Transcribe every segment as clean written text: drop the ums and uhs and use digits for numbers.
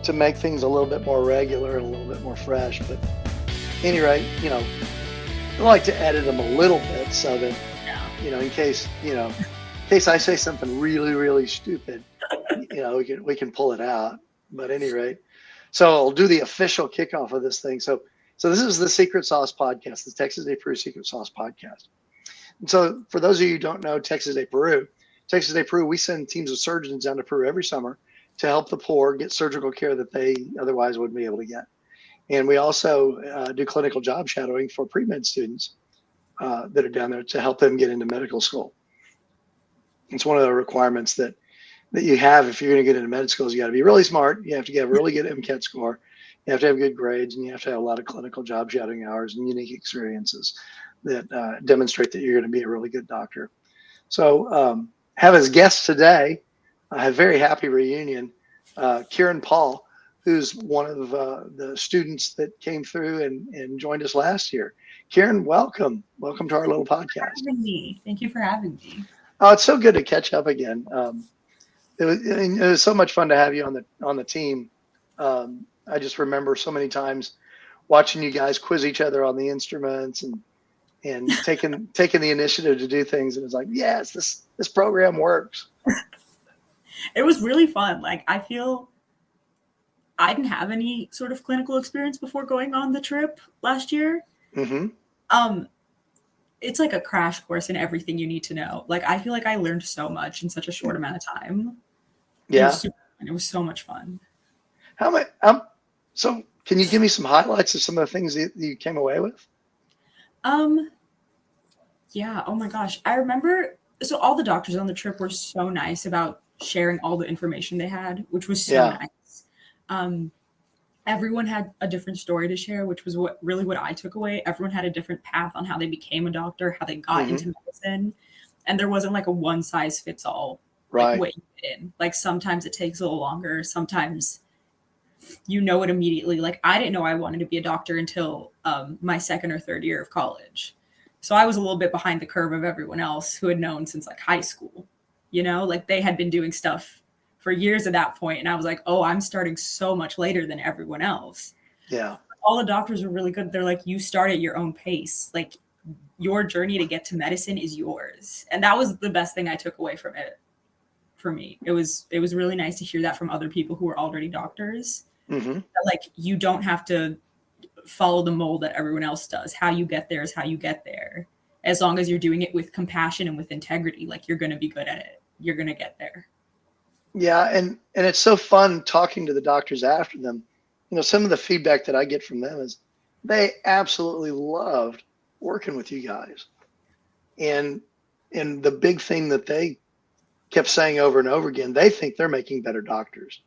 to make things a little bit more regular and a little bit more fresh. But at any rate, I like to edit them a little bit so that, in case I say something really, really stupid, we can pull it out. But at any rate, so I'll do the official kickoff of this thing. So this is the Secret Sauce Podcast, the Texas Day Peru Secret Sauce Podcast. And so for those of you who don't know Texas Day Peru, we send teams of surgeons down to Peru every summer to help the poor get surgical care that they otherwise wouldn't be able to get. And we also do clinical job shadowing for pre-med students that are down there to help them get into medical school. It's one of the requirements that you have if you're going to get into med school is you got to be really smart. You have to get a really good MCAT score. You have to have good grades, and you have to have a lot of clinical job shadowing hours and unique experiences that demonstrate that you're going to be a really good doctor. So have as guests today, a very happy reunion, Kiran Paul, who's one of the students that came through and joined us last year. Kiran, welcome. Welcome to our little podcast. Thank you for having me. Oh, it's so good to catch up again. It was so much fun to have you on the team. I just remember so many times watching you guys quiz each other on the instruments and taking the initiative to do things. And it's like, yes, this program works. It was really fun. Like, I feel I didn't have any sort of clinical experience before going on the trip last year. Mm-hmm. It's like a crash course in everything you need to know. Like, I feel like I learned so much in such a short amount of time. Yeah. It was so much fun. So can you give me some highlights of some of the things that you came away with? Yeah. Oh my gosh. I remember, so all the doctors on the trip were so nice about sharing all the information they had, which was so nice. Everyone had a different story to share, which was what I took away. Everyone had a different path on how they became a doctor, how they got into medicine. And there wasn't like a one size fits all way you fit in. Like, sometimes it takes a little longer. Sometimes you know it immediately. Like, I didn't know I wanted to be a doctor until my second or third year of college. So I was a little bit behind the curve of everyone else who had known since like high school, like they had been doing stuff for years at that point. And I was like, oh, I'm starting so much later than everyone else. Yeah. All the doctors were really good. They're like, you start at your own pace. Like, your journey to get to medicine is yours. And that was the best thing I took away from it for me. It was really nice to hear that from other people who were already doctors. Mm-hmm. That, like, you don't have to follow the mold that everyone else does. How you get there is how you get there. As long as you're doing it with compassion and with integrity, like, you're going to be good at it. You're going to get there. Yeah. And it's so fun talking to the doctors after them. Some of the feedback that I get from them is they absolutely loved working with you guys. And the big thing that they kept saying over and over again, they think they're making better doctors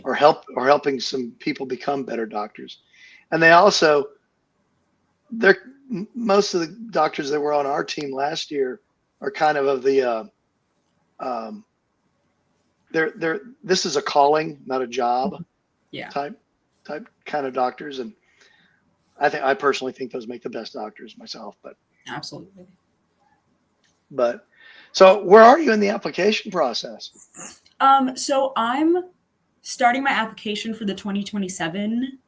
or helping some people become better doctors. And they also, most of the doctors that were on our team last year are kind of the, this is a calling, not a job. Yeah. Type kind of doctors. And I personally think those make the best doctors myself, but absolutely. But so where are you in the application process? So I'm starting my application for the 2027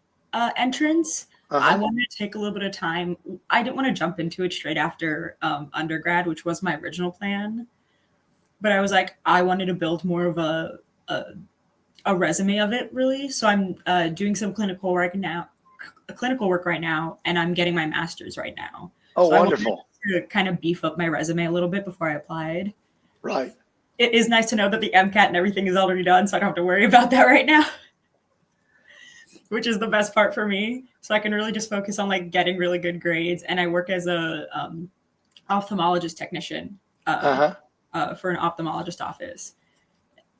entrance. I wanted to take a little bit of time. I didn't want to jump into it straight after undergrad, which was my original plan. But I was like, I wanted to build more of a resume of it, really. So I'm doing some clinical work right now, and I'm getting my master's right now. Oh, so wonderful. I wanted to kind of beef up my resume a little bit before I applied. Right. It is nice to know that the MCAT and everything is already done, so I don't have to worry about that right now, which is the best part for me. So I can really just focus on like getting really good grades. And I work as a ophthalmologist technician for an ophthalmologist office.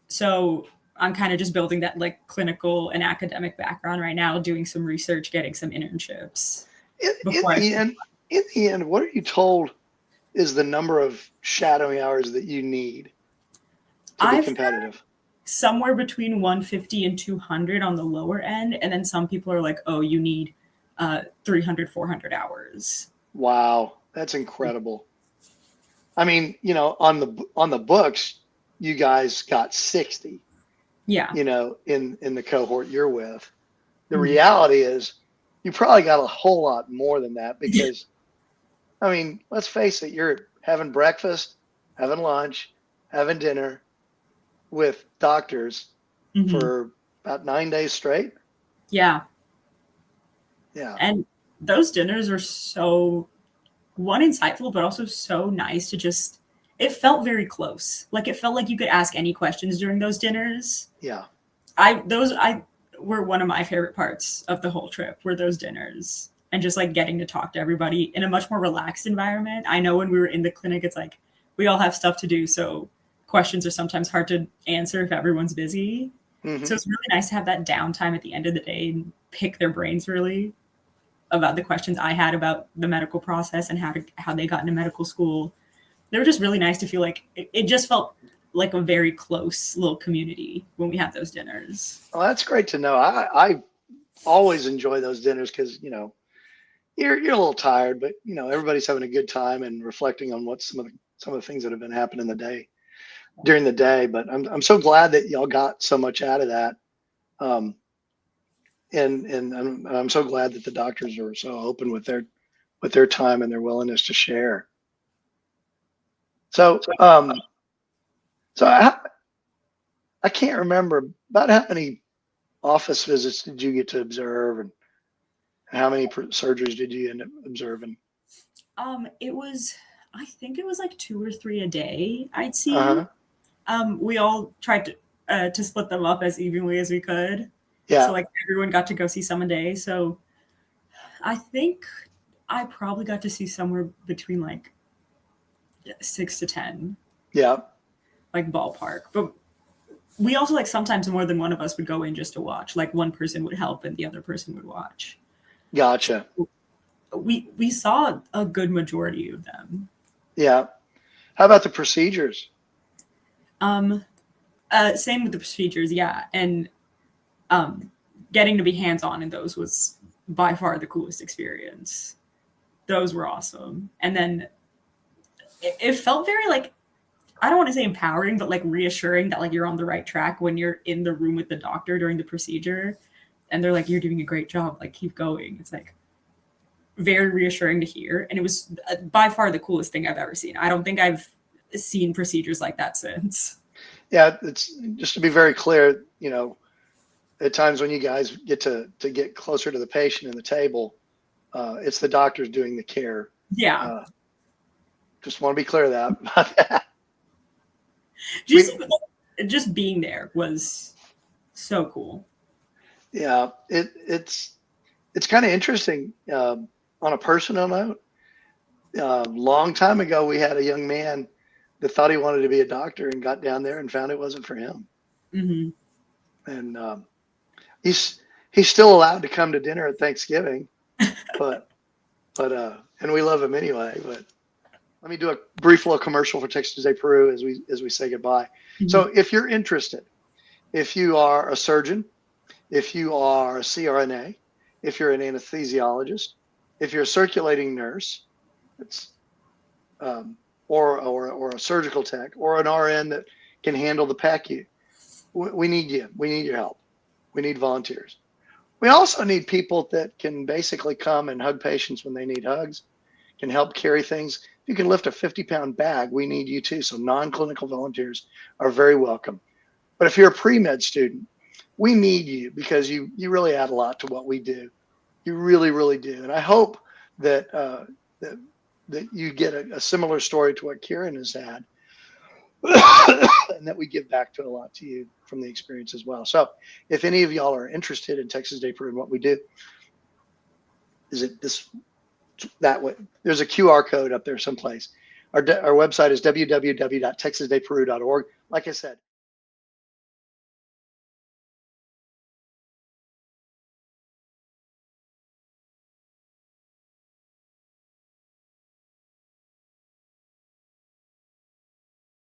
So I'm kind of just building that like clinical and academic background right now, doing some research, getting some internships. In the end, what are you told is the number of shadowing hours that you need to be competitive? Somewhere between 150 and 200 on the lower end. And then some people are like, oh, you need 300, 400 hours. Wow. That's incredible. I mean, on the books, you guys got 60. Yeah. In the cohort you're with. The Mhm. reality is you probably got a whole lot more than that because, I mean, let's face it, you're having breakfast, having lunch, having dinner with doctors for about 9 days straight. Yeah. Yeah. And those dinners were so, one, insightful, but also so nice to just, it felt very close. Like, it felt like you could ask any questions during those dinners. Yeah. I were one of my favorite parts of the whole trip, were those dinners and just like getting to talk to everybody in a much more relaxed environment. I know when we were in the clinic, it's like we all have stuff to do, so questions are sometimes hard to answer if everyone's busy. So it's really nice to have that downtime at the end of the day and pick their brains really about the questions I had about the medical process and how they got into medical school. They were just really nice to feel like it just felt like a very close little community when we had those dinners. Well, that's great to know. I always enjoy those dinners because, you're a little tired, but everybody's having a good time and reflecting on what some of the things that have been happening during the day. But I'm so glad that y'all got so much out of that. And I'm so glad that the doctors are so open with their time and their willingness to share. So I can't remember about how many office visits did you get to observe, and how many surgeries did you end up observing? I think it was like 2 or 3 a day I'd see. We all tried to split them up as evenly as we could. Yeah. So like everyone got to go see some a day. So I think I probably got to see somewhere between like 6 to 10. Yeah. Like ballpark. But we also like sometimes more than one of us would go in just to watch. Like one person would help and the other person would watch. Gotcha. So we saw a good majority of them. Yeah. How about the procedures? Same with the procedures, yeah. And getting to be hands-on in those was by far the coolest experience. Those were awesome. And then it felt very like, I don't want to say empowering, but like reassuring that like you're on the right track when you're in the room with the doctor during the procedure and they're like, you're doing a great job, like keep going. It's like very reassuring to hear. And it was by far the coolest thing I've ever seen. I don't think I've seen procedures like that since. Yeah, it's just to be very clear, at times when you guys get to get closer to the patient and the table, it's the doctors doing the care. Yeah. Just want to be clear about that. Just being there was so cool. Yeah, it's kind of interesting. On a personal note, long time ago, we had a young man that thought he wanted to be a doctor and got down there and found it wasn't for him. And he's still allowed to come to dinner at Thanksgiving, but and we love him anyway. But let me do a brief little commercial for Texas Day Peru as we say goodbye. So if you're interested, if you are a surgeon, if you are a CRNA, if you're an anesthesiologist, if you're a circulating nurse, it's or a surgical tech or an RN that can handle the PACU, we need you. We need your help. We need volunteers. We also need people that can basically come and hug patients when they need hugs, can help carry things. If you can lift a 50-pound bag, we need you too. So non-clinical volunteers are very welcome. But if you're a pre-med student, we need you because you really add a lot to what we do. You really, really do. And I hope that that you get a similar story to what Kiran has had, and that we give back to a lot to you from the experience as well. So if any of y'all are interested in Texas Day Peru and what we do, is it that way? There's a QR code up there someplace. Our website is www.texasdayperu.org. Like I said,